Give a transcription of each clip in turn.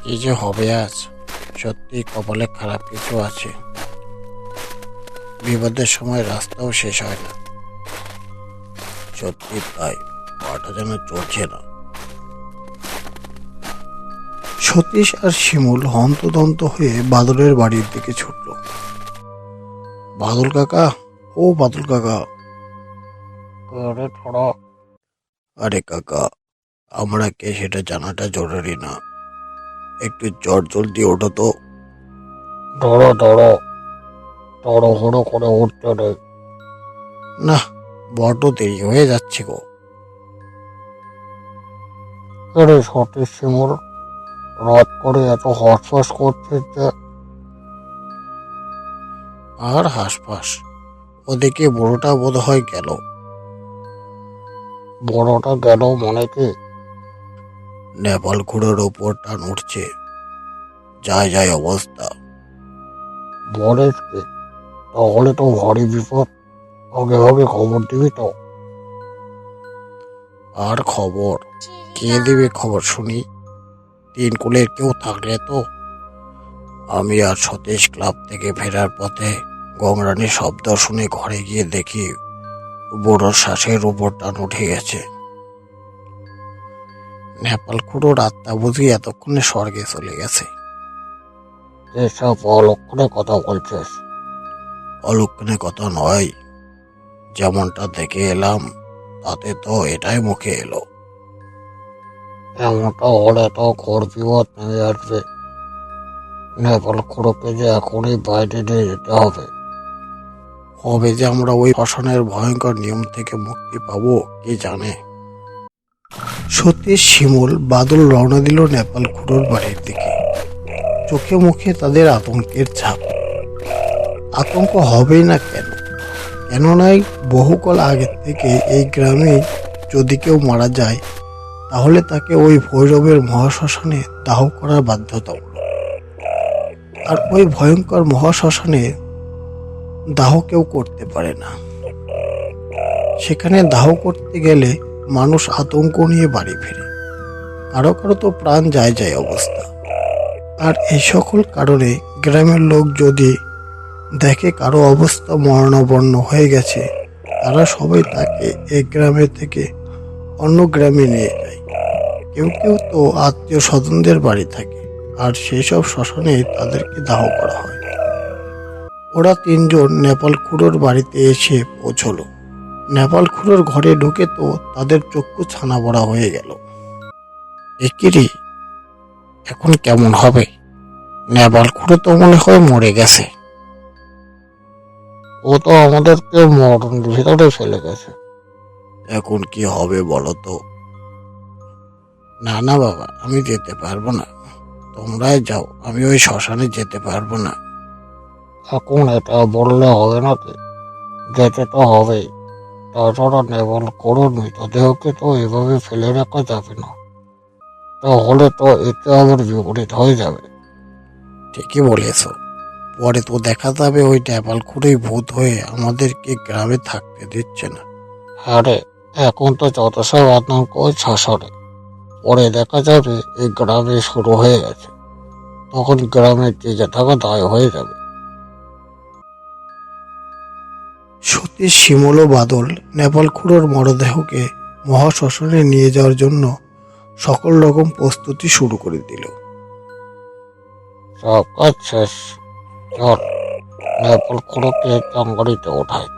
কি যে হবে আজ, সত্যি কপালে খারাপ কিছু আছে। বিপদের সময় রাস্তাও শেষ হয় না। সত্যি তাই, পাটা যেন চলছে না। সতীশ আর শিমুল হন্তদন্ত হয়ে বাদলের বাড়ির দিকে ছুটল। বাদল কাকা, ও বাদল কাকা। আরে কাকা, আমরা কে সেটা জানাটা জরুরি না, একটু জলদি ওঠো তো। ধরো ধরো, তাড়াহুড়ো করে উঠতে নেই। না, বড্ড দেরি হয়ে যাচ্ছে গো। আরে সতীশ শিমুল, রাত করে এত হাঁসফাঁস করছিস যে? আর হাসপাস, ওদিকে বুড়োটা বোধ হয় গেল। বড়টা গেল মানে কি? নেপাল ঘুড়োর ওপর টান উঠছে, যায় যায় অবস্থা। বলিস কি? তাহলে তো ভারী বিপদ। আগে ভাগে খবর দিবি তো। আর খবর কে দেবে খবর শুনি? তিন কুলের কেউ থাকলে তো। আমি আর সতীশ ক্লাব থেকে ফেরার পথে গংরানির শব্দ শুনে ঘরে গিয়ে দেখি বুড়োর শ্বাসের উপর টান উঠে গেছে। নেপাল খুড়োর আত্মা বুঝি এতক্ষণে স্বর্গে চলে গেছে। এসব অলক্ষণে কথা বলছিস? অলক্ষণে কথা নয়, যেমনটা দেখে এলাম তাতে তো এটাই মুখে এলো। এমনটা হলে তো ঘোর বিপদ নেমে আসবে। নেপাল খুঁড়োকে যে এখনই বাইরে নিয়ে যেতে হবে। কবে যে আমরা ওই শ্মশানের ভয়ঙ্কর নিয়ম থেকে মুক্তি পাবো কে জানে। সতীশ শিমুল বাদল রওনা দিল নেপাল খুড়োর বাড়ির দিকে। চোখে মুখে তাদের আতঙ্কের ছাপ। আতঙ্ক হবেই না কেন? কেননাই বহুকাল আগে থেকে এই গ্রামে যদি কেউ মারা যায় তাহলে তাকে ওই ভৈরবের মহাশ্মশানে দাহ করার বাধ্যতামূলক। আর ওই ভয়ঙ্কর মহাশ্মশানে দাহ কেউ করতে পারে না। সেখানে দাহ করতে গেলে মানুষ আতঙ্ক নিয়ে বাড়ি ফেরে। কারো কারো তো প্রাণ যায় যায় অবস্থা। আর এই সকল কারণে গ্রামের লোক যদি দেখে কারো অবস্থা মরণাপন্ন হয়ে গেছে, তারা সবাই তাকে এক গ্রামে থেকে অন্য গ্রামে নিয়ে যায়। কেউ কেউ তো আত্মীয় স্বজনদের বাড়ি থাকে, আর সেই সব শ্মশানে তাদেরকে দাহ করা হয়। ওরা তিনজন নেপাল খুড়োর বাড়িতে এসে পৌঁছলো। নেপাল খুড়োর ঘরে ঢুকে তো তাদের চক্ষু ছানা বড়া হয়ে গেল। একিরি, এখন কেমন হবে? নেপাল খুড়ো তো মনে হয় মরে গেছে। ও তো আমাদেরকে মরণ ভিতরে ফেলে গেছে। এখন কি হবে বলো তো? না না বাবা, আমি যেতে পারবো না। তোমরাই যাও, আমি ওই শ্মশানে যেতে পারবো না। এখন এটা বললে হবে নাকি? যেতে তো হবেই। তাছাড়া নেপাল করুন মৃতদেহকে তো এভাবে ফেলে রাখা যাবে না। তাহলে তো এতে আবার বিপরীত হয়ে যাবে। ঠিকই বলেছ, পরে তো দেখা যাবে ওই নেপাল খুঁড়েই ভূত হয়ে আমাদেরকে গ্রামে থাকতে দিচ্ছে না। হ্যাঁ রে, এখন তো যত সব আতঙ্ক ওই শ্মশানে। পরে দেখা যাবে এই গ্রামে শুরু হয়ে গেছে। তখন গ্রামের টিকে থাকা দায় হয়ে যাবে। সতীশ শিমল ও বাদল নেপাল খুঁড়োর মরদেহকে মহাশ্মশানে নিয়ে যাওয়ার জন্য সকল রকম প্রস্তুতি শুরু করে দিল। সব কাজ শেষ। চল, নেপাল খুঁড়োকে চাঙ্গারিতে ওঠায়।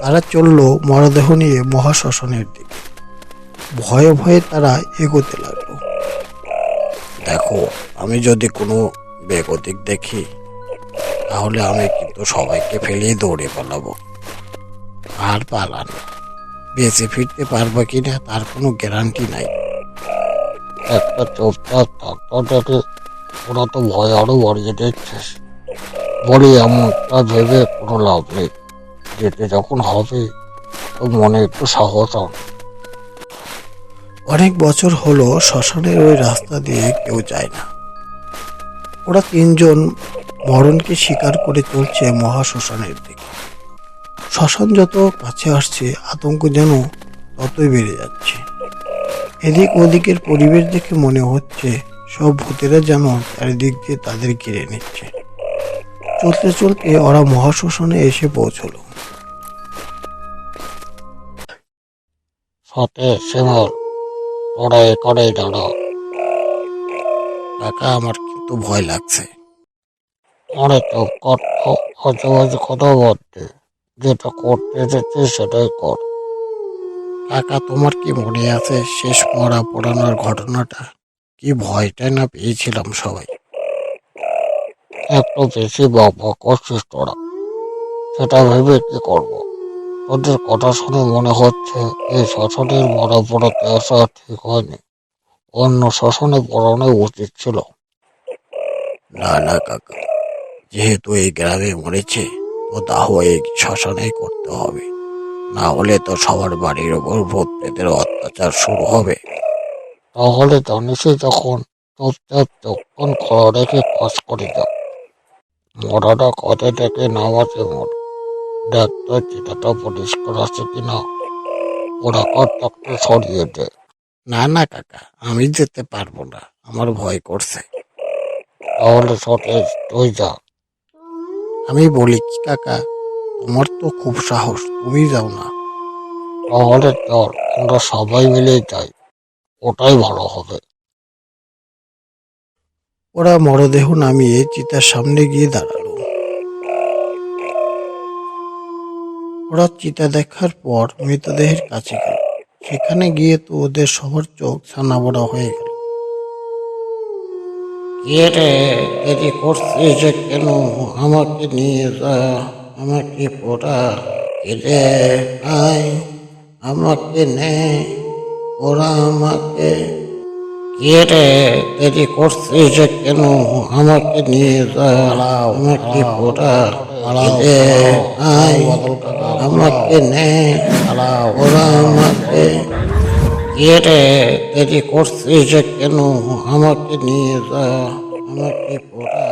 তারা চলল মরদেহ নিয়ে মহাশ্মশানের দিকে। ভয়ে ভয়ে তারা এগোতে লাগলো। দেখো, আমি যদি কোনো বেগতিক দেখি তাহলে আমি কিন্তু সবাইকে ফেলেই দৌড়ে পালাবো। আর পালানো, বেঁচে ফিরতে পারবো কিনা তার কোনো গ্যারান্টি নাই। একটা চুপচাপ থাকতো দেখে ওরা তো ভয় আরো বাড়িয়ে দিচ্ছিস। বলি এমনটা ভেবে কোনো লাভ নেই। যেতে যখন হবে তো মনে একটু সাহস আন। অনেক বছর হলো শ্মশানের ওই রাস্তা দিয়ে কেউ যায় না। ওরা তিনজন মরণকে স্বীকার করে চলছে মহাশ্মশানের দিকে। শ্মশান যত কাছে আসছে আতঙ্ক যেন ততই বেড়ে যাচ্ছে। এদিক ওদিকের পরিবেশ দেখে মনে হচ্ছে সব ভূতেরা যেন চারিদিক দিয়ে তাদের ঘিরে নিচ্ছে। চলতে চলতে ওরা মহাশ্মশানে এসে পৌঁছলো। সাথে শিমুল, তোরা এখানেই দাঁড়া। কাকা, আমার কিন্তু ভয় লাগছে। আরে চুপ কর তো, আজে বাজে কথা বলতে, যেটা করতে এসেছিস সেটাই কর। কাকা, তোমার কি মনে আছে শেষ মরা পোড়ানোর ঘটনাটা? কি ভয়টাই না পেয়েছিলাম সবাই। একটু বেশি বাবা করছিস তোরা, সেটা ভেবে কি করবো? তোদের কথা শুনে মনে হচ্ছে এই শ্মশানের মরা পোড়াতে আসা ঠিক হয়নি, অন্য শ্মশানে পড়ানো উচিত ছিল। না না কাকা, যেহেতু এই গ্রামে মরেছে তো দাহ এই শ্মশানেই করতে হবে, না হলে তো সবার বাড়ির ওপর ভূত প্রেতের অত্যাচার শুরু হবে। তাহলে জানিসই যখন, চুপচাপ চোখখন খোলা রেখে কাজ করে যা। মরাটা কাঁধে থেকে নামাতে মোর, দেখ তো চিতাটা পরিষ্কার আছে কিনা, ওরা কাঠটাকে সরিয়ে দে। না না কাকা, আমি যেতে পারবো না, আমার ভয় করছে। তাহলে সতেজ তুই যা। আমি বলি কি কাকা, তোমার তো খুব সাহস, তুমি যাও না। তাহলে চল আমরা সবাই মিলে যাই, ওটাই ভালো হবে। ওরা মরদেহ নামিয়ে চিতার সামনে গিয়ে দাঁড়ালো। ওরা চিতা দেখার পর মৃতদেহের কাছে গেল। সেখানে গিয়ে তো ওদের সবার চোখ ছানা বড়া হয়ে গেল। কে রে, দেরি করছিস যে কেন? আমাকে নিয়ে যা, আমাকে পোড়া। রে আয়, আমাকে নে, ওরা আমাকে। কে রে, দেরি করছিস যে কেন? আমাকে নিয়ে যা, আমাকে পোড়া। রে আয়, আমাকে নে, ওরা আমাকে। কে রে, দেরি করছিস যে কেন? আমাকে নিয়ে যা, আমাকে পোড়া।